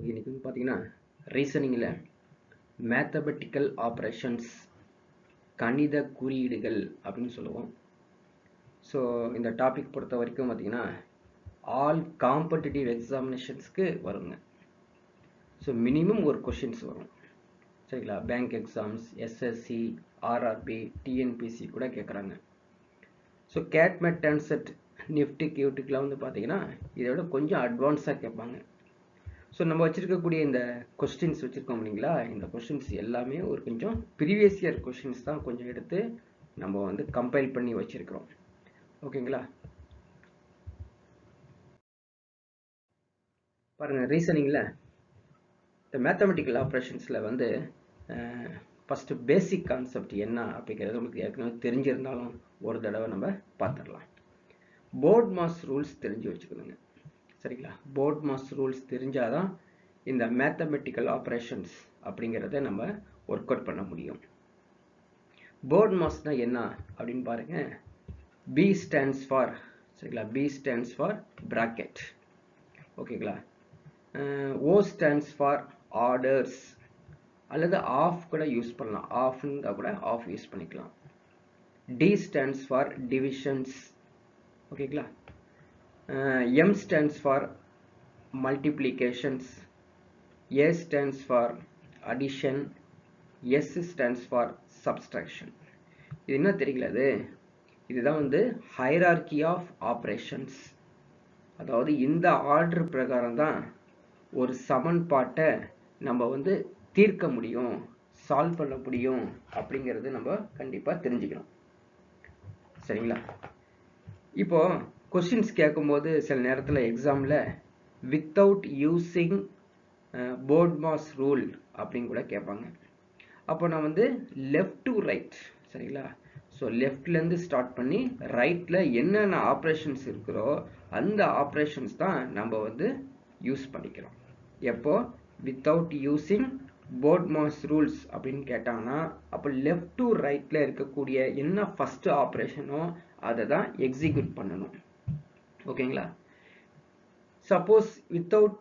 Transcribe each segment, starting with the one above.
இன்னைக்கு வந்து பார்த்தீங்கன்னா ரீசனிங்கில் மேத்தமெட்டிக்கல் ஆப்ரேஷன்ஸ் கணித குறியீடுகள் அப்படின்னு சொல்லுவோம். ஸோ இந்த டாபிக் பொறுத்த வரைக்கும் பார்த்தீங்கன்னா ஆல் காம்படிட்டிவ் எக்ஸாமினேஷன்ஸ்க்கு வருங்க. ஸோ மினிமம் ஒரு கொஷின்ஸ் வரும் சரிங்களா. Bank exams, SSC, RRB, TNPSC கூட கேட்குறாங்க. ஸோ கேட்மெட் டான்செட், நிஃப்டி கியூட்டிக்கெலாம் வந்து பார்த்தீங்கன்னா இதை விட கொஞ்சம் அட்வான்ஸாக கேட்பாங்க. ஸோ நம்ம வச்சுருக்கக்கூடிய இந்த கொஸ்டின்ஸ் வச்சுருக்கோம் இல்லைங்களா, இந்த கொஸ்டின்ஸ் எல்லாமே ஒரு கொஞ்சம் ப்ரீவியஸ் இயர் கொஸ்டின்ஸ் தான் கொஞ்சம் எடுத்து நம்ம வந்து கம்பைல் பண்ணி வச்சுருக்கிறோம். ஓகேங்களா. பாருங்கள், ரீசனிங்கில் இந்த மேத்தமெட்டிக்கல் ஆப்ரேஷன்ஸில் வந்து ஃபஸ்ட்டு பேசிக் கான்செப்ட் என்ன அப்படிங்கிறது உங்களுக்கு ஏற்கனவே தெரிஞ்சிருந்தாலும் ஒரு தடவை நம்ம பார்த்துடலாம். போர்ட் மாஸ் ரூல்ஸ் தெரிஞ்சு வச்சுக்கணுங்க சரிங்களா. போர்ட் மாஸ் ரூல்ஸ் தெரிஞ்சாதான் இந்த மேத்தமெட்டிக்கல் ஆப்ரேஷன்ஸ் அப்படிங்கிறத நம்ம ஒர்க் அவுட் பண்ண முடியும். போர்ட் மாஸ்னா என்ன அப்படின்னு பாருங்க. பி ஸ்டாண்ட்ஸ் ஃபார் சரிங்களா, பி ஸ்டாண்ட்ஸ் ஃபார் பிராக்கெட். ஓகேங்களா. ஓ ஸ்டாண்ட்ஸ் ஃபார் ஆர்டர்ஸ் அல்லது ஆஃப் கூட யூஸ் பண்ணலாம். ஆஃப்னா கூட ஆஃப் யூஸ் பண்ணிக்கலாம். D stands for divisions. ஓகேங்களா. M stands for multiplications, A stands for addition, S stands for subtraction. இது என்ன தெரியல, இதுதான் வந்து hierarchy of operations. அதாவது இந்த ஆர்டர் பிரகாரம் தான் ஒரு சமன்பாட்டை நம்ம வந்து தீர்க்க முடியும், சால்வ் பண்ண முடியும் அப்படிங்கிறது நம்ம கண்டிப்பா தெரிஞ்சுக்கணும் சரிங்களா. இப்போ கொஸ்டின்ஸ் கேட்கும்போது சில நேரத்தில் எக்ஸாமில் without using BODMAS rule அப்படின்னு கூட கேட்பாங்க. அப்போ நான் வந்து லெஃப்ட் டு ரைட் சரிங்களா. ஸோ லெஃப்ட்லேருந்து ஸ்டார்ட் பண்ணி ரைட்டில் என்னென்ன ஆப்ரேஷன்ஸ் இருக்கிறோ அந்த ஆப்ரேஷன்ஸ் தான் நம்ம வந்து யூஸ் பண்ணிக்கிறோம். எப்போ without using BODMAS rules அப்படின்னு கேட்டாங்கன்னா அப்போ லெஃப்ட் டு ரைட்டில் இருக்கக்கூடிய என்ன ஃபஸ்ட்டு ஆப்ரேஷனோ அதை தான் எக்ஸிக்யூட் பண்ணணும். ஓகேங்களா. Suppose without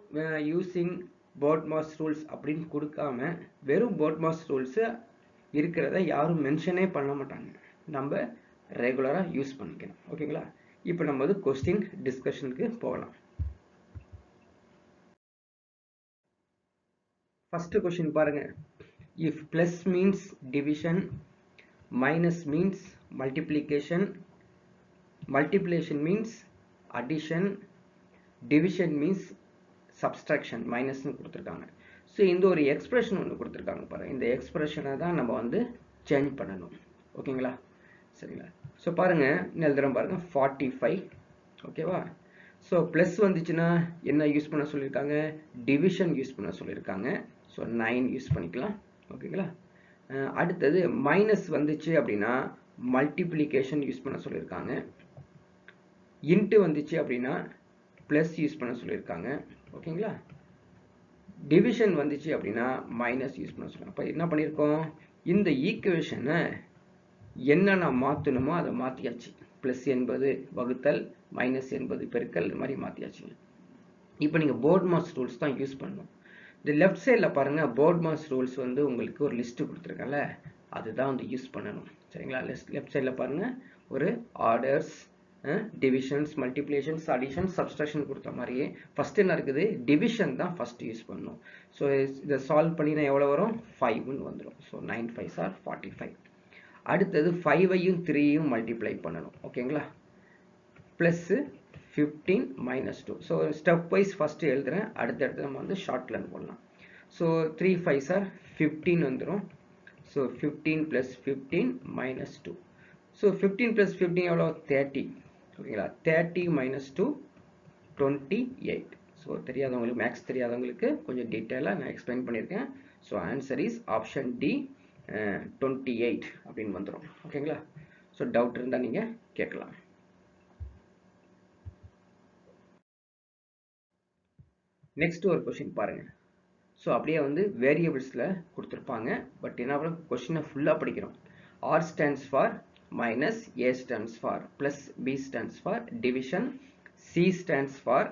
using BODMAS rules அப்படின்னு கொடுக்காம வெறும் போர்ட் மாஸ் ரூல்ஸ் இருக்கிறத யாரும் மென்ஷனே பண்ண மாட்டாங்க, நம்ம ரெகுலராக யூஸ் பண்ணிக்கணும். ஓகேங்களா. இப்போ நம்ம வந்து கொஸ்டின் டிஸ்கஷனுக்கு போகலாம். ஃபர்ஸ்ட் கொஸ்டின் பாருங்க. If plus means division, minus means multiplication, multiplication means addition, division means subtraction மைனஸ்னு கொடுத்துருக்காங்க. ஸோ இந்த ஒரு எக்ஸ்பிரஷன் ஒன்று கொடுத்துருக்காங்க பாருங்கள். இந்த எக்ஸ்பிரஷனை தான் நம்ம வந்து சேஞ்ச் பண்ணணும். ஓகேங்களா சரிங்களா. ஸோ பாருங்கள், எழுதுறோம் பாருங்கள் 45. ஓகேவா. ஸோ ப்ளஸ் வந்துச்சுன்னா என்ன யூஸ் பண்ண சொல்லியிருக்காங்க, டிவிஷன் யூஸ் பண்ண சொல்லியிருக்காங்க. ஸோ 9 யூஸ் பண்ணிக்கலாம். ஓகேங்களா. அடுத்தது மைனஸ் வந்துச்சு அப்படின்னா மல்டிப்ளிகேஷன் யூஸ் பண்ண சொல்லியிருக்காங்க. இன்ட்டு வந்துச்சு அப்படின்னா ப்ளஸ் யூஸ் பண்ண சொல்லியிருக்காங்க. ஓகேங்களா. டிவிஷன் வந்துச்சு அப்படின்னா மைனஸ் யூஸ் பண்ண சொல்லுவாங்க. அப்போ என்ன பண்ணியிருக்கோம், இந்த ஈக்குவேஷனை என்னென்ன மாற்றணுமோ அதை மாற்றியாச்சு. ப்ளஸ் என்பது வகுத்தல், மைனஸ் என்பது பெருக்கல், இது மாதிரி மாற்றியாச்சு. இப்போ நீங்கள் போர்ட் மாஸ் ரூல்ஸ் தான் யூஸ் பண்ணணும். இந்த லெஃப்ட் சைடில் பாருங்கள், போர்ட் மாஸ் ரூல்ஸ் வந்து உங்களுக்கு ஒரு லிஸ்ட்டு கொடுத்துருக்கேன்ல, அதுதான் வந்து யூஸ் பண்ணணும் சரிங்களா. லெஃப்ட் சைடில் பாருங்கள், ஒரு orders, divisions, multiplications, addition, subtraction கொடுத்த மாதிரியே ஃபர்ஸ்ட் என்ன இருக்குது, டிவிஷன் தான் ஃபர்ஸ்ட் யூஸ் பண்ணணும். ஸோ இதை சால்வ் பண்ணினா எவ்வளோ வரும், 5ன்னு வந்துடும். So 9 5s are 45. அடுத்தது 5ஐயும் 3ஐயும் மல்டிப்ளை பண்ணணும். ஓகேங்களா. Plus 15 minus 2. So stepwise first எழுதுகிறேன், அடுத்தடுத்து நம்ம வந்து ஷார்ட்லேருந்து போடலாம். ஸோ 3 5s are 15 வந்துடும். So 15 + 15 minus 2. ஸோ 15 + 15 எவ்வளோ, 30. ஓகேங்களா. 30 - 2 28. ஸோ தெரியாதவங்களுக்கு, மேக்ஸ் தெரியாதவங்களுக்கு கொஞ்சம் டீட்டெயிலாக நான் எக்ஸ்பிளைன் பண்ணியிருக்கேன். So answer is option D, 28 அப்படின்னு வந்துடும். ஓகேங்களா. ஸோ டவுட் இருந்தால் நீங்கள் கேட்கலாம். நெக்ஸ்ட் ஒரு கொஸ்டின் பாருங்க. ஸோ அப்படியே வந்து வேரியபிள்ஸில் கொடுத்துருப்பாங்க. பட் என்ன பண்ண, கொஸ்டினை ஃபுல்லாக படிக்கிறோம். R stands for minus, A stands for plus, B stands for division, C stands for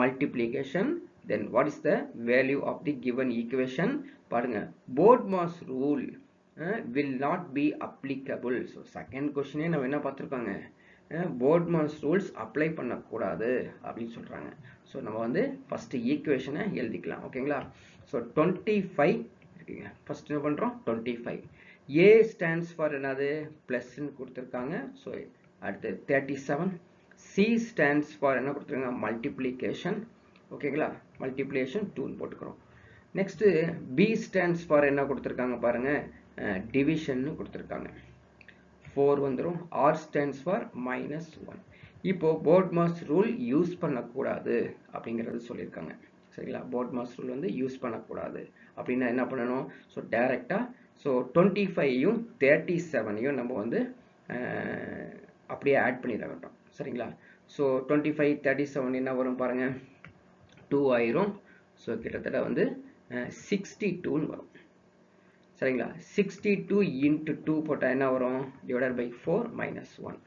multiplication, then what is the value of the given equation? பாருங்க BODMAS rule will not be applicable. So second question நம்ம என்ன பார்த்திருக்கோங்க, BODMAS rules apply பண்ணக்கூடாது அப்படின்னு சொல்றாங்க. So நம்ம வந்து first ஈக்குவேஷனை எழுதிக்கலாம். ஓகேங்களா? ஸோ 25 இருக்குங்க. ஃபர்ஸ்ட் என்ன பண்றோம், 25. A stands for என்னது, பிளஸ்ன்னு கொடுத்துருக்காங்க. ஸோ அடுத்து 37. C stands for என்ன கொடுத்துருக்காங்க, மல்டிப்ளிகேஷன். ஓகேங்களா? மல்டிப்ளிகேஷன் 2 போட்டுக்கிறோம். நெக்ஸ்ட் B stands for என்ன கொடுத்துருக்காங்க பாருங்க, டிவிஷன் கொடுத்துருக்காங்க. 4 வந்துடும். R stands for -1. இப்போ BODMAS ரூல் யூஸ் பண்ணக்கூடாது அப்படிங்கிறது சொல்லியிருக்காங்க. சரிங்களா? BODMAS ரூல் வந்து யூஸ் பண்ணக்கூடாது அப்படின்னா என்ன பண்ணணும், ஸோ டைரக்டா ஸோ 25யும் 37யும் நம்ம வந்து அப்படியே ஆட் பண்ணிட வேண்டாம். சரிங்களா? ஸோ 25 37 என்ன வரும் பாருங்க, 2 ஆயிரும். ஸோ கிட்டத்தட்ட வந்து 62 வரும். சரிங்களா? 62 into 2 போட்டால் என்ன வரும், divided by 4 minus 1.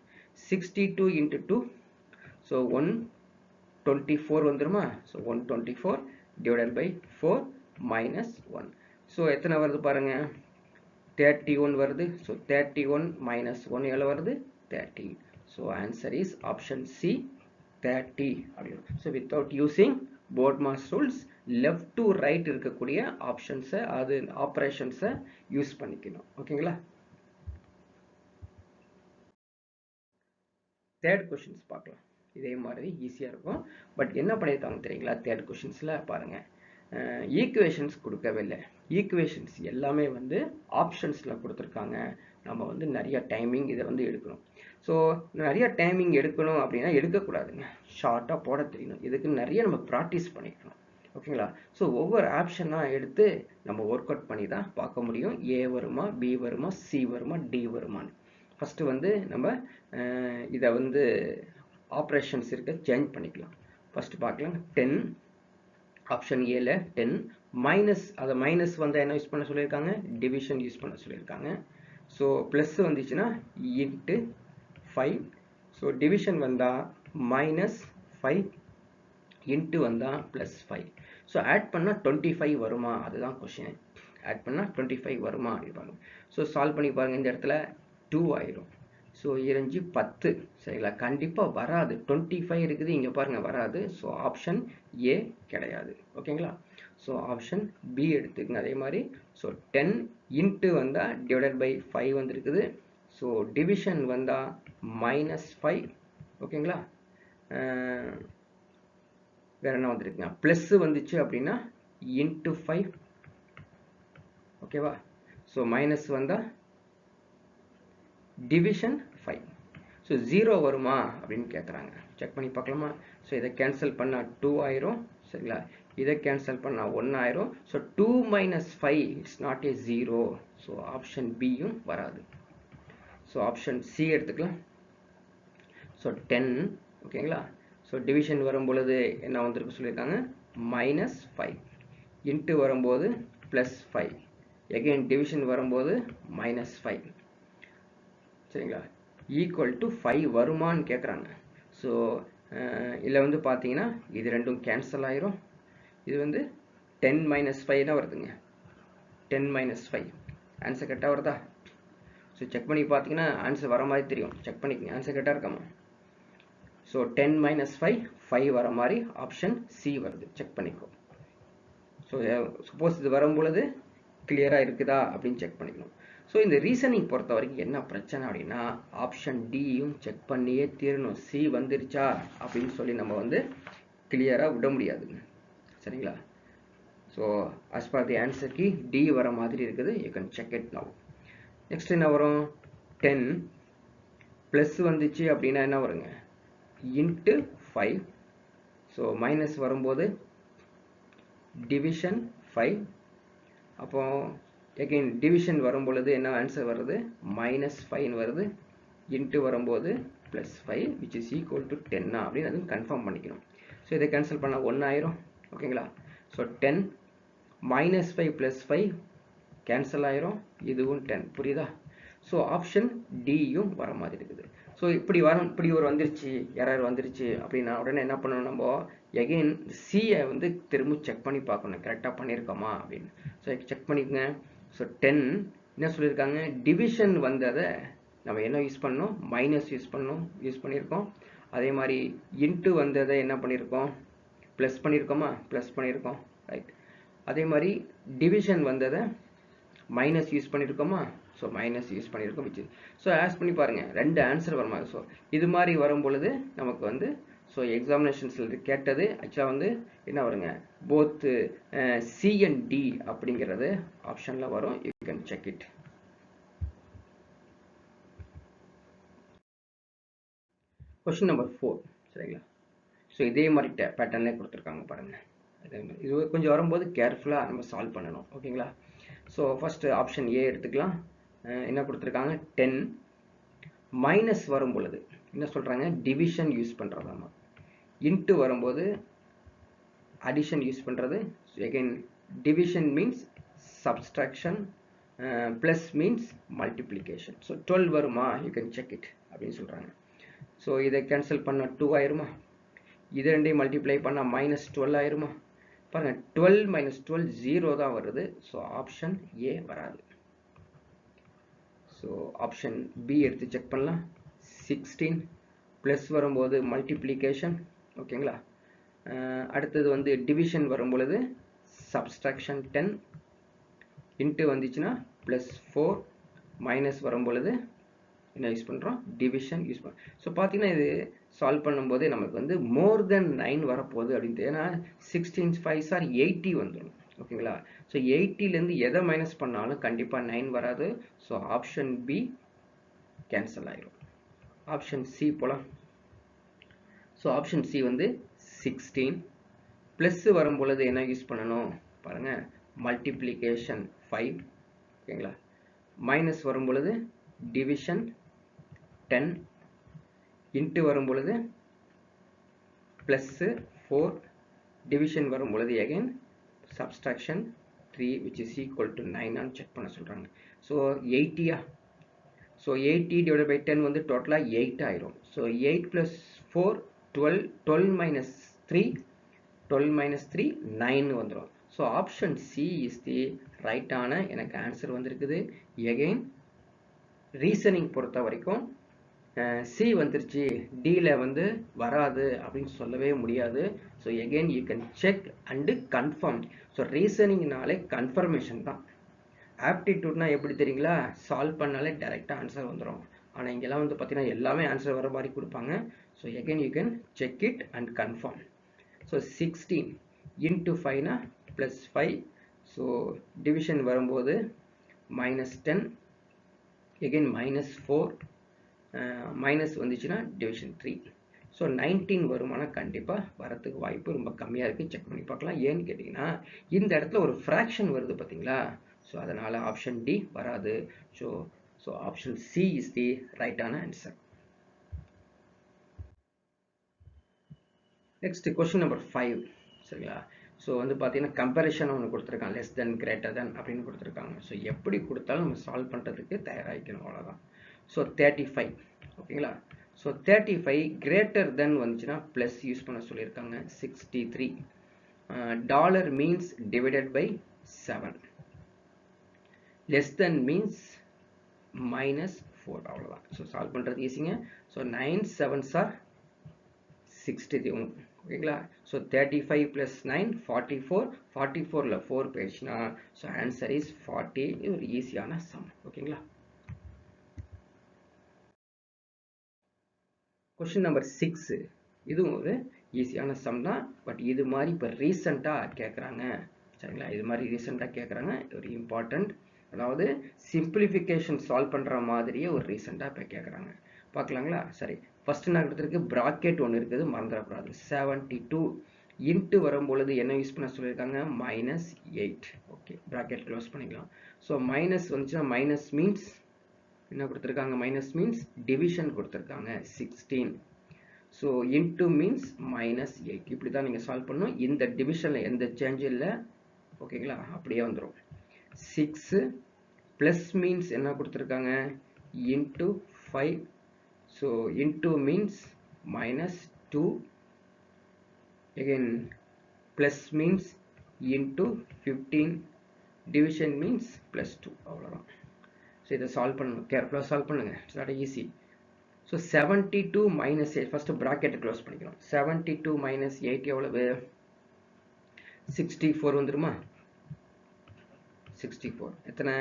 62 into 2, so 124 வந்துருமா? So 124 divided by 4 minus 1. So எத்தனை வருது பாருங்க, 31 வருது. So 31 minus 1 எவ்வளவு வருது, 30. So answer is option C, 30 அப்படியும். So without using BODMAS rules, left to right இருக்கக்கூடிய ஆப்ஷன்ஸை அது ஆப்ரேஷன்ஸை யூஸ் பண்ணிக்கணும். ஓகேங்களா? தேர்ட் கொஷின்ஸ் பார்க்கலாம். இதே மாதிரி ஈஸியாக இருக்கும். பட் என்ன பண்ணியிருக்காங்க தெரியுங்களா, தேர்ட் கொஷின்ஸில் பாருங்க, ஈக்குவேஷன்ஸ் கொடுக்கவே இல்லை. ஈக்குவேஷன்ஸ் எல்லாமே வந்து ஆப்ஷன்ஸில் கொடுத்துருக்காங்க. நம்ம வந்து நிறைய டைமிங் இதை வந்து எடுக்கணும். ஸோ நிறைய டைமிங் எடுக்கணும் அப்படின்னா எடுக்கக்கூடாதுங்க, ஷார்ட்டாக போட தெரியணும். இதுக்கு நிறைய நம்ம ப்ராக்டிஸ் பண்ணிக்கணும். ஓகேங்களா? ஸோ ஒவ்வொரு ஆப்ஷனாக எடுத்து நம்ம ஒர்க் அவுட் பண்ணி தான் பார்க்க முடியும். ஏ வருமா, பி வருமா, சி வருமா, டி வருமானு. ஃபஸ்ட்டு வந்து நம்ம இதை வந்து ஆப்ரேஷன்ஸ் இருக்க சேஞ்ச் பண்ணிக்கலாம். ஃபஸ்ட்டு பார்க்கலாம். 10 ஆப்ஷன் ஏல 10 மைனஸ், அதை மைனஸ் வந்து என்ன யூஸ் பண்ண சொல்லியிருக்காங்க, டிவிஷன் யூஸ் பண்ண சொல்லியிருக்காங்க. ஸோ ப்ளஸ் வந்துச்சுன்னா இன்ட்டு 5. ஸோ டிவிஷன் வந்தால் -5 இன்ட்டு வந்தால் +5. ஸோ ஆட் பண்ணால் 25 வருமா, அதுதான் கொஷின். ஆட் பண்ணால் 25 வருமா அப்படிப்பாங்க. ஸோ சால்வ் பண்ணி பாருங்கள். இந்த இடத்துல 2 ஆயிரும். ஸோ 2 10. சரிங்களா? கண்டிப்பாக வராது. 25 இருக்குது, இங்கே பாருங்கள் வராது. ஸோ ஆப்ஷன் ஏ கிடையாது. ஓகேங்களா? ஸோ ஆப்ஷன் பி எடுத்துக்கங்க. அதே மாதிரி ஸோ 10 இன்ட்டு வந்தால் டிவைடட் பை 5 வந்துருக்குது. ஸோ டிவிஷன் வந்தால் -5. ஓகேங்களா? வேற என்ன வந்துருக்குங்க, ப்ளஸ் வந்துச்சு அப்படின்னா இன்ட்டு 5. ஓகேவா? ஸோ மைனஸ் வந்தால் டிவிஷன் 5. ஸோ 0 வருமா அப்படின்னு கேட்குறாங்க. செக் பண்ணி பார்க்கலாமா? ஸோ இதை கேன்சல் பண்ணால் 2 ஆயிரும். சரிங்களா? இதை கேன்சல் பண்ணால் 1 ஆயிரும். So 2 - 5 it's not a 0. So option பியும் வராது. ஸோ ஆப்ஷன் சி எடுத்துக்கலாம். ஸோ 10. ஓகேங்களா? ஸோ டிவிஷன் வரும்பொழுது என்ன வந்திருக்கு சொல்லியிருக்காங்க, -5 இன்ட்டு வரும்போது +5. எகைன் டிவிஷன் வரும்போது -5. சரிங்களா? ஈக்குவல் டு 5 வருமானு கேட்குறாங்க. ஸோ இதில் வந்து பார்த்தீங்கன்னா இது ரெண்டும் கேன்சல் ஆயிரும். இது வந்து 10 - 5 தான் வருதுங்க. 10 - 5 ஆன்சர் கரெக்டாக வருதா? ஸோ செக் பண்ணி பார்த்தீங்கன்னா ஆன்சர் வர மாதிரி தெரியும். செக் பண்ணிக்கங்க, ஆன்சர் கரெக்டாக இருக்காமா? ஸோ 10 - 5 வர மாதிரி ஆப்ஷன் சி வருது. செக் பண்ணிக்கோ. ஸோ சப்போஸ் இது வரும்பொழுது கிளியராக இருக்குதா அப்படின்னு செக் பண்ணிக்கணும். ஸோ இந்த ரீசனிங் பொறுத்த வரைக்கும் என்ன பிரச்சனை அப்படின்னா, ஆப்ஷன் டியும் செக் பண்ணியே தீரணும். சி வந்துருச்சா அப்படின்னு சொல்லி நம்ம வந்து கிளியராக விட முடியாதுங்க. சரிங்களா? So as per the answer key D வர மாதிரி இருக்குது. you can check it now. Next என்ன வரும், 10 ப்ளஸ் வந்துச்சு அப்படின்னா என்ன வருங்க, இன்ட்டு 5. ஸோ மைனஸ் வரும்போது டிவிஷன் 5. அப்போ எகைன் டிவிஷன் வரும்பொழுது என்ன ஆன்சர் வருது, -5 வருது. இன்ட்டு வரும்போது +5 which is equal to 10 அப்படின்னு அது கன்ஃபார்ம் பண்ணிக்கணும். ஸோ இதை கேன்சல் பண்ணால் 1 ஆயிரும். ஓகேங்களா? ஸோ 10 -5 +5 கேன்சல் ஆயிரும். இதுவும் 10. புரியுதா? ஸோ ஆப்ஷன் டியும் வர மாதிரி இருக்குது. ஸோ இப்படி ஒரு வந்துருச்சு, எரர் வந்துருச்சு அப்படின்னா உடனே என்ன பண்ணணும், நம்ம எகைன் சியை வந்து திரும்ப செக் பண்ணி பார்க்கணும் கரெக்டாக பண்ணியிருக்கோமா அப்படின்னு. ஸோ செக் பண்ணிக்கோங்க. ஸோ 10 என்ன சொல்லியிருக்காங்க, டிவிஷன் வந்ததை நம்ம என்ன யூஸ் பண்ணோம், மைனஸ் யூஸ் பண்ணியிருக்கோம். அதே மாதிரி இன்ட்டு வந்ததை என்ன பண்ணியிருக்கோம், ப்ளஸ் பண்ணியிருக்கோமா, ப்ளஸ் பண்ணியிருக்கோம், ரைட். அதே மாதிரி டிவிஷன் வந்ததை மைனஸ் யூஸ் பண்ணியிருக்கோமா, ஸோ மைனஸ் யூஸ் பண்ணியிருக்கோம். ஸோ ஆஸ் பண்ணி பாருங்கள், 2 ஆன்சர் வருமா. ஸோ இது மாதிரி வரும் பொழுது நமக்கு வந்து ஸோ எக்ஸாமினேஷன்ஸில் கேட்டது ஆக்சுவலாக வந்து என்ன வருங்க, போத் சி அண்ட் டி அப்படிங்கிறது ஆப்ஷனில் வரும். You can check it. Question number 4 சரிங்களா. ஸோ இதே மாதிரி பேட்டர்ன்லேயே கொடுத்துருக்காங்க பாருங்கள். இது கொஞ்சம் வரும்போது கேர்ஃபுல்லாக நம்ம சால்வ் பண்ணணும், ஓகேங்களா. ஸோ ஃபஸ்ட்டு ஆப்ஷன் ஏ எடுத்துக்கலாம். என்ன கொடுத்துருக்காங்க, 10 மைனஸ் வரும் பொழுது என்ன சொல்கிறாங்க, டிவிஷன் யூஸ் பண்ணுறதாமா. இன்ட்டு வரும்போது அடிஷன் யூஸ் பண்ணுறது. Again division means subtraction, plus means multiplication. So 12 வருமா, யூ கேன் செக் இட் அப்படின்னு சொல்கிறாங்க. ஸோ இதை கேன்சல் பண்ண 2 ஆயிருமா, இது ரெண்டையும் மல்டிப்ளை பண்ணால் -12 ஆயிருமா. பாருங்கள் 12 - 12 0 தான் வருது. ஸோ ஆப்ஷன் ஏ வராது. ஸோ ஆப்ஷன் பி எடுத்து செக் பண்ணலாம். 16 ப்ளஸ் வரும்போது மல்டிப்ளிகேஷன், ஓகேங்களா. அடுத்தது வந்து டிவிஷன் வரும் பொழுது சப்ஸ்ட்ராக்ஷன் 10, இன்ட்டு வந்துச்சுன்னா +4, மைனஸ் வரும் பொழுது என்ன யூஸ் பண்ணுறோம், டிவிஷன் யூஸ் பண்ணுறோம். ஸோ பார்த்தீங்கன்னா இது சால்வ் பண்ணும்போதே நமக்கு வந்து மோர் தென் 9 வரப்போகுது அப்படின்ட்டு. ஏன்னா 16 5 ஆர் 80 வந்துடும், ஓகேங்களா. ஸோ 80லேருந்து எதை மைனஸ் பண்ணாலும் கண்டிப்பாக 9 வராது. ஸோ ஆப்ஷன் பி கேன்சல் ஆயிடும். ஆப்ஷன் சி போலாம். ஸோ ஆப்ஷன் சி வந்து 16 ப்ளஸ் வரும் பொழுது என்ன யூஸ் பண்ணணும் பாருங்கள், மல்டிப்ளிகேஷன் 5, ஓகேங்களா. மைனஸ் வரும் பொழுது டிவிஷன் 10, இன்ட்டு வரும் பொழுது ப்ளஸ்ஸு 4, டிவிஷன் வரும் பொழுது again subtraction 3 which is equal to 9 ஆன்னு செக் பண்ண சொல்கிறாங்க. ஸோ 80யா, ஸோ 80 divided by 10 வந்து டோட்டலாக 8 ஆயிரும். ஸோ 8 + 4 12, 12 - 3 12 - 3 9 வந்துடும். So option C is the ரைட்டான எனக்கு ஆன்சர் வந்திருக்குது. எகைன் ரீசனிங் பொறுத்த வரைக்கும் சி வந்துருச்சு, டியில் வந்து வராது அப்படின்னு சொல்லவே முடியாது. So again you can check and confirm. So ரீசனிங்னாலே கன்ஃபர்மேஷன் தான். ஆப்டிடியூட்னா எப்படி தெரியுங்களா, சால்வ் பண்ணாலே டைரெக்டாக ஆன்சர் வந்துடும். ஆனால் இங்கெல்லாம் வந்து பார்த்தீங்கன்னா எல்லாமே ஆன்சர் வர மாதிரி கொடுப்பாங்க. So again you can check it and confirm. So 16 into 5னா +5. ஸோ டிவிஷன் வரும்போது -10, எகைன் -4, மைனஸ் வந்துச்சுன்னா டிவிஷன் 3. ஸோ 19 வருமானம் கண்டிப்பாக வரத்துக்கு வாய்ப்பு ரொம்ப கம்மியாக இருக்குது. செக் பண்ணி பார்க்கலாம். ஏன்னு கேட்டிங்கன்னா இந்த இடத்துல ஒரு ஃப்ராக்ஷன் வருது பார்த்தீங்களா. ஸோ அதனால் ஆப்ஷன் டி வராது. So option C is the ரைட்டான ஆன்சர். நெக்ஸ்ட் கொஸ்டின் நம்பர் 5 சரிங்களா. ஸோ வந்து பார்த்தீங்கன்னா கம்பேரிஷன் ஒன்று கொடுத்துருக்காங்க, லெஸ் தென் கிரேட்டர் தென் அப்படின்னு கொடுத்துருக்காங்க. ஸோ எப்படி கொடுத்தாலும் நம்ம சால்வ் பண்ணுறதுக்கு தயாராகிக்கணும், அவ்வளோதான். ஸோ 35, ஓகேங்களா. ஸோ 35 கிரேட்டர் தென் வந்துச்சுன்னா ப்ளஸ் யூஸ் பண்ண சொல்லியிருக்காங்க. 63 dollar means divided by 7, less than means -4, அவ்வளோதான். ஸோ சால்வ் பண்ணுறது ஈஸிங்க. ஸோ 9 7s are 63, ஓகேங்களா. ஸோ 35 + 9 44, 44ல் 4 போயிடுச்சுன்னா ஸோ ஆன்சர் இஸ் 40. இது ஒரு ஈஸியான சம், ஓகேங்களா. கொஸ்டின் நம்பர் 6 இதுவும் ஒரு ஈஸியான சம் தான். பட் இது மாதிரி இப்போ ரீசெண்டாக கேட்குறாங்க சரிங்களா. இது மாதிரி ரீசெண்டாக கேட்குறாங்க, ஒரு இம்பார்ட்டண்ட். அதாவது சிம்பிளிஃபிகேஷன் சால்வ் பண்ணுற மாதிரியே ஒரு ரீசெண்டாக இப்போ கேட்குறாங்க. பார்க்கலாங்களா. சரி, ஃபஸ்ட்டு நான் எடுத்துருக்கு ப்ராக்கெட் ஒன்று இருக்குது, மறந்துடக்கூடாது. 72 இன்ட்டு வரும்பொழுது என்ன யூஸ் பண்ண சொல்லியிருக்காங்க, -8, ஓகே. ப்ராக்கெட் க்ளோஸ் பண்ணிக்கலாம். ஸோ மைனஸ் வந்துச்சுன்னா மைனஸ் மீன்ஸ் என்ன கொடுத்துருக்காங்க, மைனஸ் மீன்ஸ் டிவிஷன் கொடுத்துருக்காங்க 16. So into means -8. இப்படி தான் நீங்கள் சால்வ் பண்ணணும். இந்த டிவிஷனில் எந்த சேஞ்சும் இல்லை, ஓகேங்களா. அப்படியே வந்துடும். 6 ப்ளஸ் மீன்ஸ் என்ன கொடுத்துருக்காங்க, into 5. So into means -2, again plus means into 15, division means plus 2 அவ்வளவுதான். ஸோ இதை சால்வ் பண்ணணும், கேர்ஃபுல்லாக சால்வ் பண்ணுங்க, it's not easy. So 72 minus 8, first ப்ராக்கெட்டை க்ளோஸ் பண்ணிக்கிறோம். 72 minus 8 எவ்வளவு? 64 வந்துருமா? 64 எத்தனை?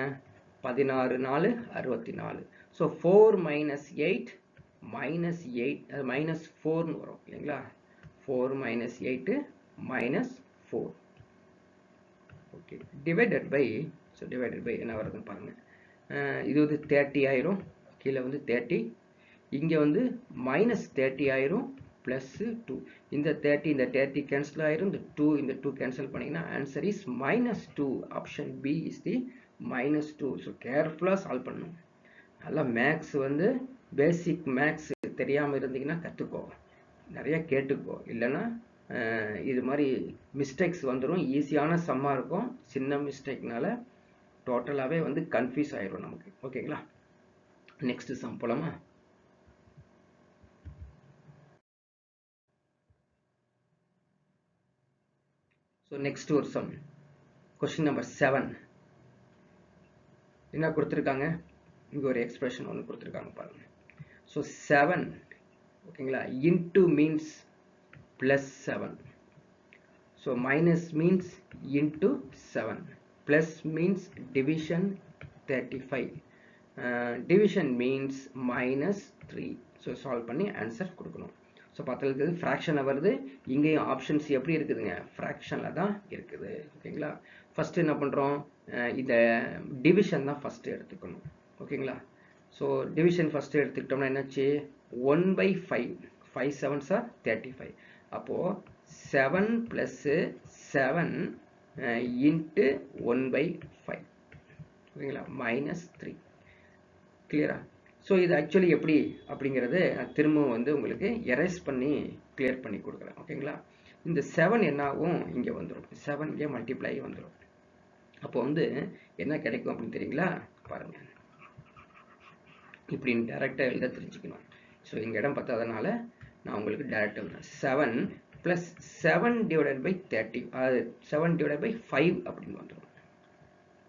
16 4 64. ஸோ 4 minus 8 minus 8 அது minus 4 வரும் இல்லைங்களா? 4 minus 8 minus 4. Okay, divided by, so divided by என்ன வருதுன்னு பாருங்க. இது வந்து 30 ஆயிரும், கீழே வந்து 30, இங்கே வந்து மைனஸ் 30 ஆயிரும், ப்ளஸ் 2. இந்த 30 இந்த 30 கேன்சல் ஆயிரும், இந்த 2 இந்த 2 கேன்சல் பண்ணிங்கன்னா answer is -2. Option B is the -2. So கேர்ஃபுல்லாக சால்வ் பண்ணணும். நல்லா மேக்ஸ் வந்து பேசிக் மேக்ஸ் தெரியாமல் இருந்தீங்கன்னா கற்றுக்கோ, நிறைய கேட்டுக்கோ, இல்லைன்னா இது மாதிரி மிஸ்டேக்ஸ் வந்துடும். ஈஸியான சம்மாக இருக்கும், சின்ன மிஸ்டேக்னால டோட்டலாகவே வந்து கன்ஃபியூஸ் ஆயிரும் நமக்கு. ஓகேங்களா? நெக்ஸ்ட் சம் போலாமா? ஸோ நெக்ஸ்ட் ஒரு சம், கொஸ்டின் நம்பர் 7. என்ன கொடுத்துருக்காங்க? இங்கே ஒரு எக்ஸ்பிரஷன் ஒன்று கொடுத்துருக்காங்க பாருங்க. ஸோ 7 ஓகேங்களா, into means plus 7, so minus means into 7, plus means division 35, division means -3. So solve பண்ணி ஆன்சர் கொடுக்கணும். ஸோ பத்தில் ஃப்ராக்ஷனில் வருது, இங்கேயும் ஆப்ஷன்ஸ் எப்படி இருக்குதுங்க? ஃப்ராக்ஷனில் தான் இருக்குது. ஓகேங்களா? ஃபஸ்ட்டு என்ன பண்ணுறோம்? இந்த டிவிஷன் தான் ஃபஸ்ட்டு எடுத்துக்கணும். ஓகேங்களா? ஸோ டிவிஷன் ஃபஸ்ட்டு எடுத்துக்கிட்டோம்னா என்னாச்சு? 1/5, 5 7s are 35. அப்போது 7 + 7 இன்ட்டு 1/5. ஓகேங்களா? -3. கிளியரா? ஸோ இது ஆக்சுவலி எப்படி அப்படிங்கிறது நான் திரும்பவும் வந்து உங்களுக்கு எரேஸ் பண்ணி கிளியர் பண்ணி கொடுக்குறேன். ஓகேங்களா? இந்த 7 என்ன ஆகும்? இங்கே வந்துடும், 7 இங்கே மல்டிப்ளை வந்துடும். அப்போ வந்து என்ன கிடைக்கும் அப்படின்னு தெரியுங்களா? பாருங்க, இப்படின்னு டேரெக்டாக எழுத தெரிஞ்சுக்கணும். ஸோ இங்கே இடம் பத்தாதனால நான் உங்களுக்கு டேரெக்டாக எழுதுறேன். 7 + 7 / 30, அது 7 / 5 அப்படின்னு வந்துடும்.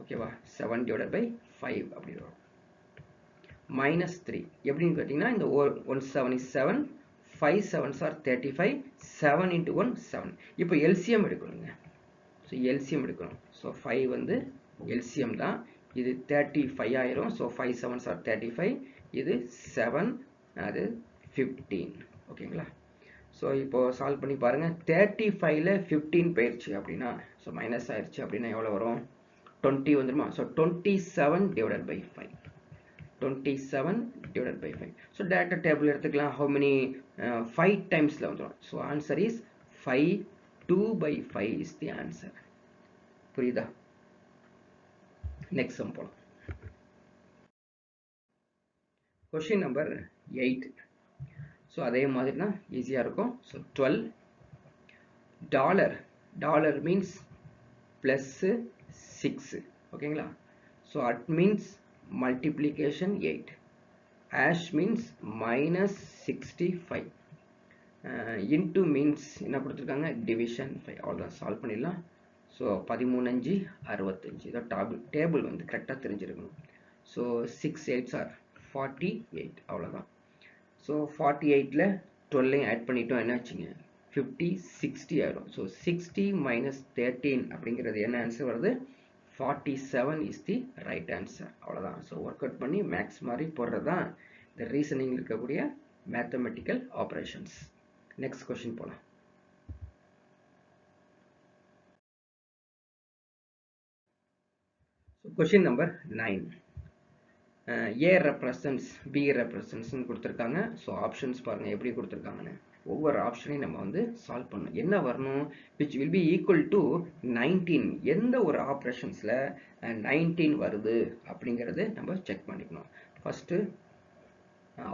ஓகேவா? 7 / 5 அப்படி வரும். -3 எப்படின்னு கேட்டிங்கன்னா, இந்த 1 7 is 7, 5 7s are 35, 7 × 1 7. இப்போ எல்சிஎம் எடுக்கணுங்க. ஸோ எல்சிஎம் எடுக்கணும். ஸோ 5 வந்து எல்சிஎம் தான், இது 35 ஆயிரும். ஸோ 5 7s are 35, இது 7, அது 15. ஓகேங்களா? ஸோ இப்போ சால்வ் பண்ணி பாருங்கள். 35ல் 15 போயிடுச்சு அப்படின்னா, ஸோ மைனஸ் ஆயிடுச்சு அப்படின்னா எவ்வளோ வரும்? 20 வந்துருமா? ஸோ 27 / 5. 27 / 5. ஸோ டேரக்டாக டேபிள் எடுத்துக்கலாம். how many 5 டைம்ஸில் வந்துடும். So answer is 5. 2/5 is the answer. புரியுதா? நெக்ஸ்ட் சம் போகலாம். Question number 8. ஸோ அதே மாதிரி தான் ஈஸியாக இருக்கும். So $, means +6. ஓகேங்களா? So at means multiplication 8, hash means -65, into means என்ன கொடுத்துருக்காங்க? division 5. அவ்வளோதான், சால்வ் பண்ணிடலாம். ஸோ 13 5 65, இதான் டேபிள் வந்து கரெக்டாக தெரிஞ்சிருக்கணும். ஸோ 6 8s are 48, அவ்வளோதான். ஸோ 48ல் 12 ஆட் பண்ணிட்டோம், என்ன ஆச்சுங்க? 50 60 ஆயிடும். ஸோ 60 - 13 அப்படிங்கிறது என்ன ஆன்சர் வருது? 47 is the right answer. அவ்வளோதான். ஸோ ஒர்க் அவுட் பண்ணி மேக்ஸ் மாதிரி போடுறது தான் இந்த ரீசனிங் இருக்கக்கூடிய மேத்தமெட்டிக்கல் ஆப்ரேஷன்ஸ். நெக்ஸ்ட் கொஸ்டின் போகலாம். Question number 9. A represents B represents கொடுத்துருக்காங்க. ஸோ ஆப்ஷன்ஸ் பாருங்கள் எப்படி கொடுத்துருக்காங்கன்னு. ஒவ்வொரு ஆப்ஷனையும் நம்ம வந்து சால்வ் பண்ணணும். என்ன வரணும்? which will be equal to 19. எந்த ஒரு ஆப்ரேஷன்ஸில் 19 வருது அப்படிங்கிறது நம்ம செக் பண்ணிக்கணும். ஃபஸ்ட்டு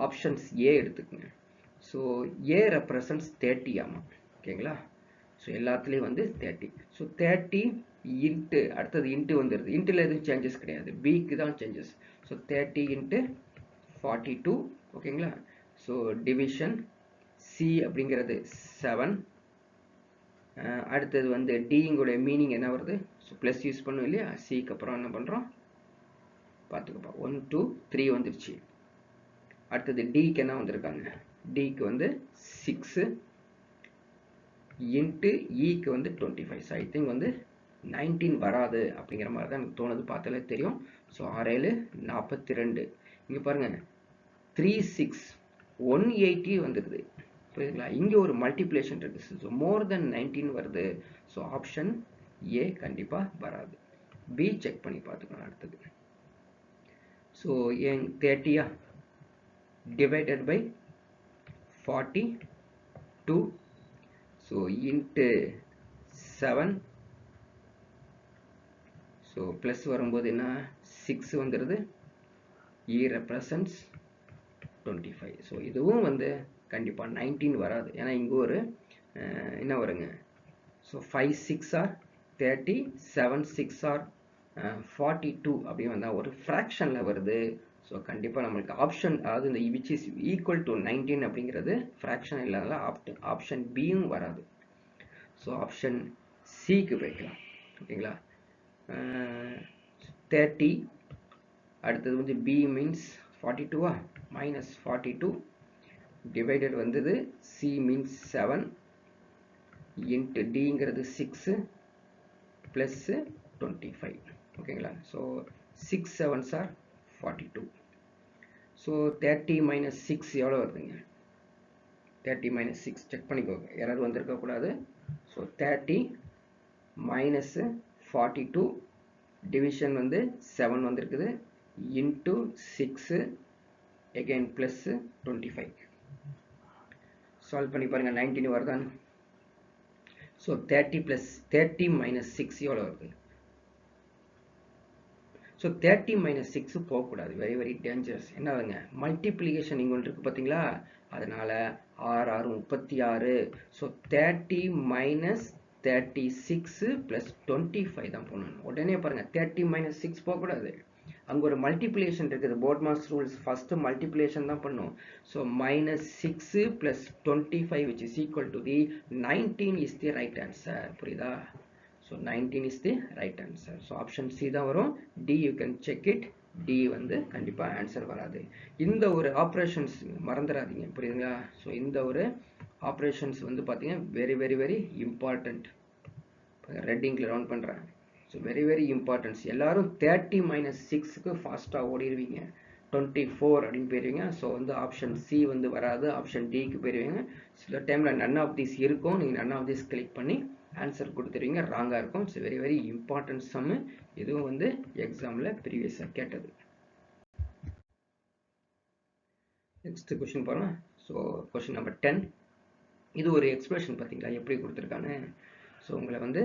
ஆப்ஷன்ஸ் ஏ எடுத்துக்கோங்க. ஸோ ஏ ரெப்ரசன்ட்ஸ் 30 ஆமாம். ஓகேங்களா? ஸோ எல்லாத்துலேயும் வந்து 30. ஸோ 30 இன்ட்டு, அடுத்தது இன்ட்டு வந்துடுது. இன்ட்டில் எதுவும் சேஞ்சஸ் கிடையாது, பிக்கு தான் சேஞ்சஸ். ஸோ 30 × 42. ஓகேங்களா? ஸோ டிவிஷன் சி அப்படிங்கிறது 7, அடுத்தது வந்து டிங்குடைய மீனிங் என்ன வருது? ஸோ ப்ளஸ் யூஸ் பண்ணும் இல்லையா? சிக்கு அப்புறம் என்ன பண்ணுறோம் பார்த்துக்கப்பா. 1 2 3 வந்துருச்சு. அடுத்தது டிக்கு என்ன வந்திருக்காங்க? டிக்கு வந்து 6 இன்ட்டு இக்கு வந்து 25. ஸோ ஐ திங்க் வந்து 19 வராது அப்படிங்கிற மாதிரி தான் எனக்கு தோணுது, பார்த்தாலே தெரியும். ஸோ 6 7 42. இங்கே பாருங்கள் 3 6 180 வந்துடுது. புரியுதுங்களா? இங்கே ஒரு மல்டிப்ளேஷன் இருக்குது. ஸோ மோர் தென் 19 வருது. ஸோ ஆப்ஷன் ஏ கண்டிப்பாக வராது. பி செக் பண்ணி பார்த்துக்கணும். அடுத்தது ஸோ ஏன் 30 divided by 42. So into 7. So plus வரும்போது என்ன 6 வந்துடுது. இ ரெப்ரசன்ட்ஸ் 25. ஸோ இதுவும் வந்து கண்டிப்பாக 19 வராது. ஏன்னா இங்கே ஒரு என்ன வருங்க? ஸோ 5 6 ஆர் 30, 7 6 ஆர் 42 அப்படின்னு வந்தால் ஒரு ஃப்ராக்ஷனில் வருது. ஸோ கண்டிப்பாக நம்மளுக்கு ஆப்ஷன், அதாவது இந்த விச் இஸ் ஈக்குவல் டு 19 அப்படிங்கிறது ஃப்ராக்ஷன் இல்லாத ஆப்ஷன் பியும் வராது. ஸோ ஆப்ஷன் சிக்கு போய்க்கலாம். ஓகேங்களா? 30. அடுத்தது வந்து பி மீன்ஸ் 42 மைனஸ் 42 டிவைடட் வந்தது. சி மீன்ஸ் 7 இன்ட்டு டிங்கிறது 6 ப்ளஸ் 25. ஓகேங்களா? So 6 7s are 42. So 30 minus 6 எவ்வளோ வருதுங்க? 30 மைனஸ் 6 செக் பண்ணிக்கோங்க, எரர் வந்திருக்கக்கூடாது. ஸோ 30 மைனஸ் 42 டிவிஷன் வந்து 7 வந்திருக்குது இன்ட்டு 6 again ப்ளஸ் 25. சால்வ் பண்ணி பாருங்கள் 19 வருதான். ஸோ 30 ப்ளஸ் 30 மைனஸ் 6 எவ்வளோ வருது? ஸோ 30 மைனஸ் 6 போகக்கூடாது. Very very dangerous. என்ன ஆகுங்க? மல்டிப்ளிகேஷன் இங்கே ஒன்று இருக்குது பார்த்தீங்களா? அதனால் 6 6 36. ஸோ 30 மைனஸ் 36 ப்ளஸ் 25 தான் பண்ணணும். உடனே பாருங்கள் 30 மைனஸ் 6 போகக்கூடாது. அங்கே ஒரு மல்டிப்ளிகேஷன் இருக்குது. BODMAS rules first multiplication தான் பண்ணும். So minus 6 plus 25 which is equal to the 19 is the right answer. புரியுதா? So 19 is the right answer. So option C தான் வரும். D you can check it. D வந்து கண்டிப்பாக answer வராது. இந்த ஒரு ஆப்ரேஷன்ஸ் மறந்துடாதீங்க. புரியுதுங்களா? ஸோ இந்த ஒரு ஆப்ரேஷன்ஸ் வந்து பார்த்தீங்கன்னா very very very important. Red இங்கில் ரவுண்ட் பண்ணுறேன். So very very importance. எல்லாரும் 30 மைனஸ் 6க்கு ஃபாஸ்ட்டாக ஓடிடுவீங்க. 24 அப்படின்னு போயிடுவீங்க. ஸோ வந்து ஆப்ஷன் சி வந்து வராது. ஆப்ஷன் டிக்கு போயிடுவீங்க. சில டைமில் நன் ஆஃப் தீஸ் இருக்கும். நீங்கள் நன் ஆஃப் தீஸ் கிளிக் பண்ணி ஆன்சர் கொடுத்துருவீங்க. ராங்காக இருக்கும். இட்ஸ் வெரி வெரி இம்பார்ட்டன்ட் சம்மு. இதுவும் வந்து எக்ஸாமில் ப்ரீவியஸாக கேட்டது. நெக்ஸ்ட் கொஷின் பாருங்கள். So question number 10. இது ஒரு எக்ஸ்பிரஷன் பார்த்தீங்களா எப்படி கொடுத்துருக்கான்னு? ஸோ உங்களை வந்து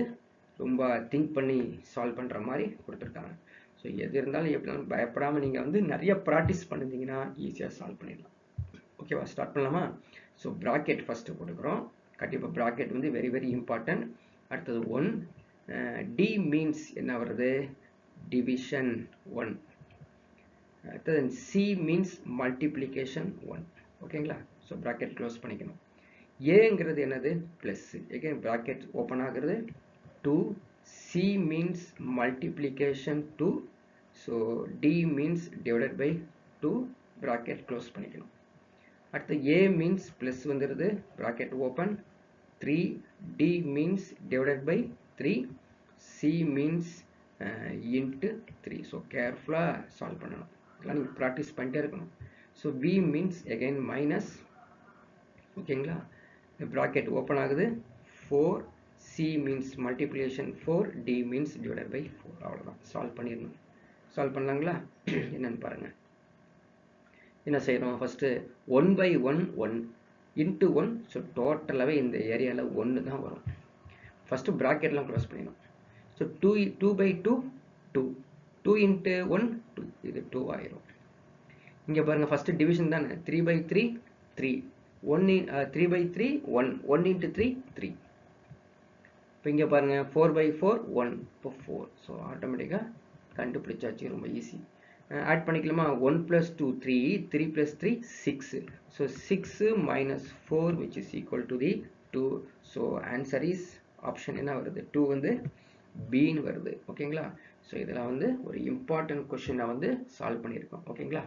ரொம்ப திங்க் பண்ணி சால்வ் பண்ணுற மாதிரி கொடுத்துருக்காங்க. ஸோ எது இருந்தாலும் எப்படினாலும் பயப்படாமல் நீங்கள் வந்து நிறைய ப்ராக்டிஸ் பண்ணிருந்தீங்கன்னா ஈஸியாக சால்வ் பண்ணிடலாம். ஓகேவா? ஸ்டார்ட் பண்ணலாமா? ஸோ ப்ராக்கெட் ஃபஸ்ட்டு போட்டுக்கிறோம். கண்டிப்பாக ப்ராக்கெட் வந்து வெரி வெரி இம்பார்ட்டன்ட். அடுத்தது 1. டி மீன்ஸ் என்ன வருது? டிவிஷன் 1. அடுத்தது சி மீன்ஸ் மல்டிப்ளிகேஷன் 1. ஓகேங்களா? ஸோ ப்ராக்கெட் க்ளோஸ் பண்ணிக்கணும். ஏங்கிறது என்னது? ப்ளஸ். எகைன் ப்ராக்கெட் ஓப்பன் ஆகுறது 2. C means multiplication 2. So D means divided by 2. Bracket close பண்ணிக்கணும். அடுத்து A means plus வந்துருது. Bracket open. 3. D means divided by 3. C means into 3. So carefully solve பண்ணணும். இதெல்லாம் நீங்கள் ப்ராக்டிஸ் பண்ணிட்டே இருக்கணும். So B means again minus. ஓகேங்களா? Bracket open ஆகுது. 4. C means multiplication 4. D means divided by 4. அவ்வளோதான். சால்வ் பண்ணிடணும். சால்வ் பண்ணலாங்களா? என்னன்னு பாருங்கள். என்ன செய்யணும்? First 1 by 1 1 into 1. ஸோ டோட்டலாகவே இந்த ஏரியாவில் 1 தான் வரும். ஃபஸ்ட்டு ப்ராக்கெட்லாம் க்ளோஸ் பண்ணிடணும். So 2 by 2 2. 2 into 1 2. இது 2 ஆயிரும். இங்கே பாருங்கள் ஃபஸ்ட்டு டிவிஷன் தானே. 3 by 3 3. 3 by 3 1. 1 into 3 3. இப்போ இங்கே பாருங்கள் 4 by 4 1. இப்போ 4. ஸோ ஆட்டோமேட்டிக்காக கண்டுபிடிச்சாச்சு. ரொம்ப ஈஸி. ஆட் பண்ணிக்கலாமா? 1 + 2 3. 3 + 3 6. So 6 - 4 which is equal to the 2. So answer is option என்ன வருது 2 வந்து பின்னு வருது ஓகேங்களா ஸோ இதெல்லாம் வந்து ஒரு இம்பார்ட்டன்ட் கொஷினை வந்து சால்வ் பண்ணியிருக்கோம் ஓகேங்களா